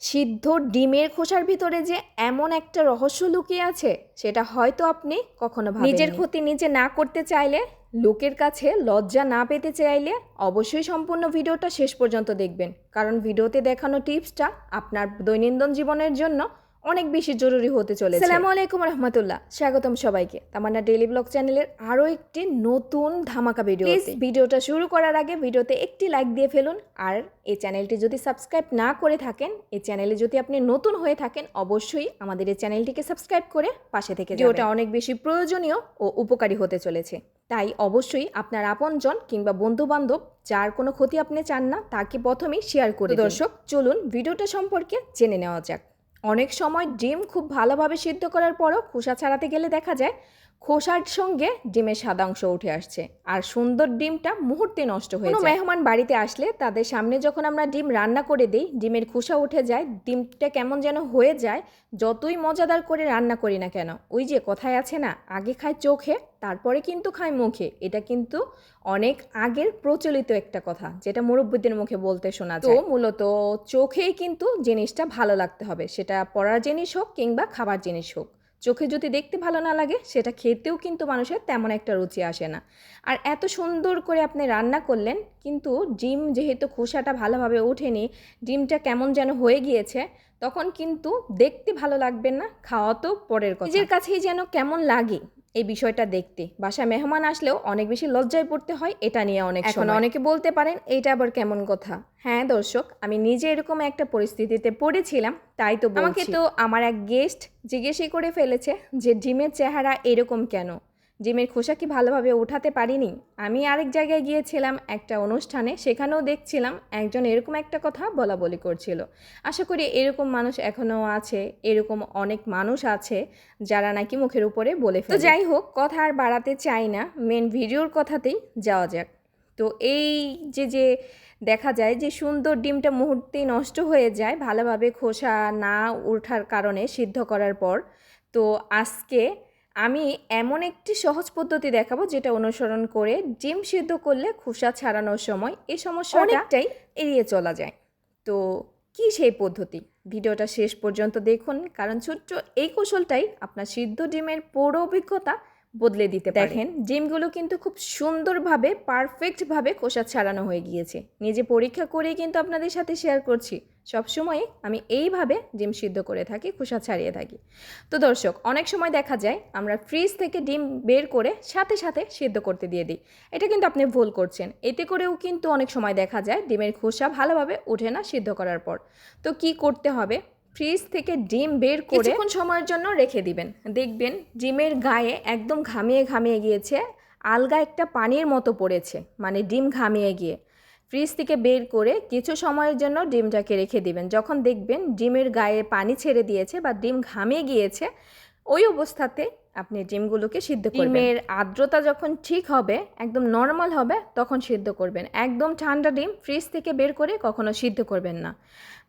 সিদ্ধ ডিমের খোসার ভিতরে যে এমন একটা রহস্য লুকিয়ে আছে সেটা হয়তো আপনি কখনো ভাবেননি। নিজের ক্ষতি নিজে না করতে চাইলে, লোকের কাছে লজ্জা না পেতে চাইলে অবশ্যই সম্পূর্ণ ভিডিওটা শেষ পর্যন্ত দেখবেন, কারণ ভিডিওতে দেখানো টিপসটা আপনার দৈনন্দিন জীবনের জন্য অনেক বেশি জরুরি হতে চলেছে। আসসালামু আলাইকুম রহমতুল্লাহ, স্বাগতম সবাইকে তামান্না ডেইলি ব্লগ চ্যানেলের আরও একটি নতুন ধামাকা ভিডিও। প্লিজ ভিডিওটা শুরু করার আগে ভিডিওতে একটি লাইক দিয়ে ফেলুন, আর এই চ্যানেলটি যদি সাবস্ক্রাইব না করে থাকেন, এই চ্যানেলে যদি আপনি নতুন হয়ে থাকেন, অবশ্যই আমাদের এই চ্যানেলটিকে সাবস্ক্রাইব করে পাশে থেকে যাবেন। ভিডিওটা অনেক বেশি প্রয়োজনীয় ও উপকারী হতে চলেছে, তাই অবশ্যই আপনার আপনজন কিংবা বন্ধুবান্ধব যার কোনো ক্ষতি আপনি চান না তাকে প্রথমেই শেয়ার করে দিন। দর্শক, চলুন ভিডিওটা সম্পর্কে জেনে নেওয়া যাক। অনেক সময় ডিম খুব ভালোভাবে সিদ্ধ করার পরও খোসা ছাড়াতে গেলে দেখা যায় খোসার সঙ্গে ডিমের সাদা অংশ উঠে আসছে, আর সুন্দর ডিমটা মুহূর্তে নষ্ট হয়ে যায়। কোনো মেহমান বাড়িতে আসলে তাদের সামনে যখন আমরা ডিম রান্না করে দিই, ডিমের খোসা উঠে যায়, ডিমটা কেমন যেন হয়ে যায়। যতই মজাদার করে রান্না করি না কেন, ওই যে কথায় আছে না, আগে খায় চোখে তারপরে কিন্তু খায় মুখে। এটা কিন্তু অনেক আগের প্রচলিত একটা কথা, যেটা মুরব্বিদের মুখে বলতে শোনা যায়। তো মূলত চোখেই কিন্তু জিনিসটা ভালো লাগতে হবে, সেটা পড়ার জিনিস হোক কিংবা খাবার জিনিস হোক। চোখে যদি দেখতে ভালো না লাগে, সেটা খেতেও কিন্তু মানুষের তেমন একটা রুচি আসে না। আর এত সুন্দর করে আপনি রান্না করলেন, কিন্তু ডিম যেহেতু খোসাটা ভালোভাবে ওঠেনি, ডিমটা কেমন যেন হয়ে গিয়েছে, তখন কিন্তু দেখতে ভালো লাগবে না, খাওয়া তো পরের কথা। নিজের কাছেই যেন কেমন লাগে এই বিষয়টা দেখতে। বাসায় মেহমান আসলেও অনেক বেশি লজ্জায় পড়তে হয় এটা নিয়ে। এখন অনেকে বলতে পারেন এইটা আবার কেমন কথা। হ্যাঁ দর্শক, আমি নিজে এরকম একটা পরিস্থিতিতে পড়েছিলাম, তাই তো বলছি। আমাকে তো আমার এক গেস্ট জিজ্ঞেসই করে ফেলেছে যে ডিমের চেহারা এরকম কেন, ডিমের খোসা কি ভালোভাবে উঠাতে পারিনি। আমি আরেক জায়গায় গিয়েছিলাম একটা অনুষ্ঠানে, সেখানেও দেখছিলাম একজন এরকম একটা কথা বলা করছিল। আশা করি এরকম মানুষ এখনও আছে, এরকম অনেক মানুষ আছে যারা নাকি মুখের উপরে বলে ফেলে। তো যাই হোক, কথা আর বাড়াতে চাই না, মেন ভিডিওর কথাতেই যাওয়া যাক। তো এই যে দেখা যায় যে সুন্দর ডিমটা মুহূর্তেই নষ্ট হয়ে যায় ভালোভাবে খোসা না ওঠার কারণে সিদ্ধ করার পর। তো আজকে আমি এমন একটি সহজ পদ্ধতি দেখাবো যেটা অনুসরণ করে ডিম সিদ্ধ করলে খোসা ছাড়ানোর সময় এই সমস্যা অনেকটাই এড়িয়ে চলা যায়। তো কি সেই পদ্ধতি, ভিডিওটা শেষ পর্যন্ত দেখুন, কারণ ছোট্ট এই কৌশলটাই আপনার সিদ্ধ ডিমের পুরো অভিজ্ঞতা বদলে দিতে পারে। দেখেন, ডিমগুলো কিন্তু খুব সুন্দরভাবে পারফেক্টভাবে খোসা ছাড়ানো হয়ে গিয়েছে। নিজে পরীক্ষা করেই কিন্তু আপনাদের সাথে শেয়ার করছি। সবসময় আমি এইভাবে ডিম সিদ্ধ করে থাকি, খোসা ছাড়িয়ে থাকি। তো দর্শক, অনেক সময় দেখা যায় আমরা ফ্রিজ থেকে ডিম বের করে সাথে সাথে সিদ্ধ করতে দিয়ে দিই। এটা কিন্তু আপনি ভুল করছেন। এতে করেও কিন্তু অনেক সময় দেখা যায় ডিমের খোসা ভালোভাবে ওঠে না সিদ্ধ করার পর। তো কি করতে হবে, ফ্রিজ থেকে ডিম বের করে কিছুক্ষণ সময়ের জন্য রেখে দিবেন। দেখবেন ডিমের গায়ে একদম ঘামিয়ে গিয়েছে, আলগা একটা পানির মতো পড়েছে, মানে ডিম ঘামিয়ে গিয়ে। ফ্রিজ থেকে বের করে কিছু সময়ের জন্য ডিমটাকে রেখে দিবেন। যখন দেখবেন ডিমের গায়ে পানি ছেড়ে দিয়েছে বা ডিম ঘামিয়ে গিয়েছে, ওই অবস্থাতে আপনি ডিমগুলোকে সিদ্ধ করবেন। ডিমের আর্দ্রতা যখন ঠিক হবে, একদম নর্মাল হবে, তখন সিদ্ধ করবেন। একদম ঠান্ডা ডিম ফ্রিজ থেকে বের করে কখনো সিদ্ধ করবেন না।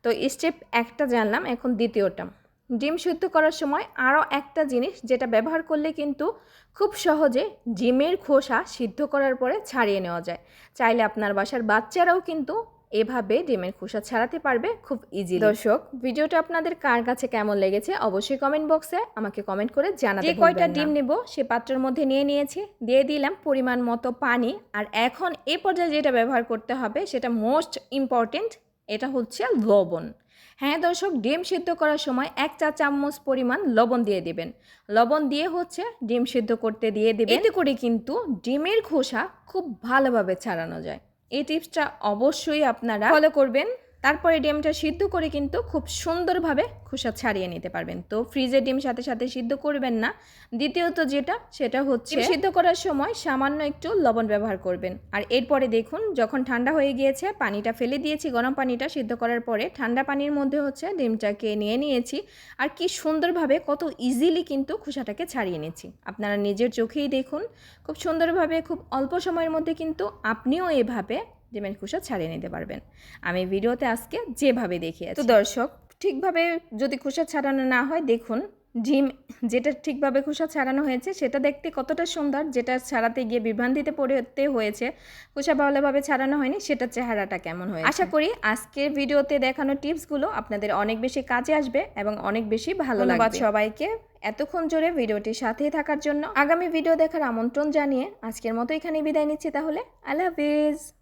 তো স্টেপ একটা জানলাম, এখন দ্বিতীয়টা। ডিম সিদ্ধ করার সময় আরও একটা জিনিস যেটা ব্যবহার করলে কিন্তু খুব সহজে ডিমের খোসা সিদ্ধ করার পরে ছাড়িয়ে নেওয়া যায়। চাইলে আপনার বাসার বাচ্চারাও কিন্তু এভাবে ডিমের খোসা ছাড়াতে পারবে খুব ইজিলি। দর্শক, ভিডিওটা আপনাদের কার কাছে কেমন লেগেছে অবশ্যই কমেন্ট বক্সে আমাকে কমেন্ট করে জানাতে ভুলবেন না। যে কয়টা ডিম নেব সে পাত্রের মধ্যে নিয়ে নিয়েছি, দিয়ে দিলাম পরিমাণ মতো পানি। আর এখন এই পর্যায়ে যেটা ব্যবহার করতে হবে সেটা মোস্ট ইম্পর্টেন্ট, এটা হচ্ছে লবণ। হ্যাঁ দর্শক, ডিম সিদ্ধ করার সময় 1 চা চামচ পরিমাণ লবণ দিয়ে দিবেন। লবণ দিয়ে হচ্ছে ডিম সিদ্ধ করতে দিয়ে দিবেন। এতে করে কিন্তু ডিমের খোসা খুব ভালোভাবে ছাড়ানো যায়। এই টিপসটা অবশ্যই আপনারা ফলো করবেন, তারপরে ডিমটা সিদ্ধ করে কিন্তু খুব সুন্দরভাবে খোসা ছাড়িয়ে নিতে পারবেন। তো ফ্রিজে ডিম সাথে সাথে সিদ্ধ করবেন না। দ্বিতীয়ত সেটা হচ্ছে সিদ্ধ করার সময় সামান্য একটু লবণ ব্যবহার করবেন। আর এরপরে দেখুন, যখন ঠান্ডা হয়ে গিয়েছে, পানিটা ফেলে দিয়েছি, গরম পানিটা সিদ্ধ করার পরে ঠান্ডা পানির মধ্যে ডিমটাকে নিয়ে নিয়েছি। আর কি সুন্দরভাবে, কত ইজিলি কিন্তু খোসাটাকে ছাড়িয়ে নিয়েছি। আপনারা নিজের চোখেই দেখুন, খুব সুন্দরভাবে খুব অল্প সময়ের মধ্যে কিন্তু আপনিও এভাবে ডিমের খোসা ছাড়িয়ে নিতে পারবেন, আমি ভিডিওতে আজকে যেভাবে দেখিয়েছি। তো দর্শক, ঠিকভাবে যদি খোসা ছাড়ানো না হয়, দেখুন ডিম যেটা ঠিকভাবে খোসা ছাড়ানো হয়েছে সেটা দেখতে কতটা সুন্দর, যেটা ছাড়াতে গিয়ে বিভ্রান্তিতে পড়তে হয়েছে, খোসা ভালোভাবে ছাড়ানো হয়নি, সেটার চেহারাটা কেমন হয়েছে। আশা করি আজকের ভিডিওতে দেখানো টিপসগুলো আপনাদের অনেক বেশি কাজে আসবে এবং অনেক বেশি ভালো লাগবে। ধন্যবাদ সবাইকে এতক্ষণ জুড়ে ভিডিওটির সাথেই থাকার জন্য। আগামী ভিডিও দেখার আমন্ত্রণ জানিয়ে আজকের মতো এখানেই বিদায় নিচ্ছি তাহলে। আল্লাহ হাফিজ।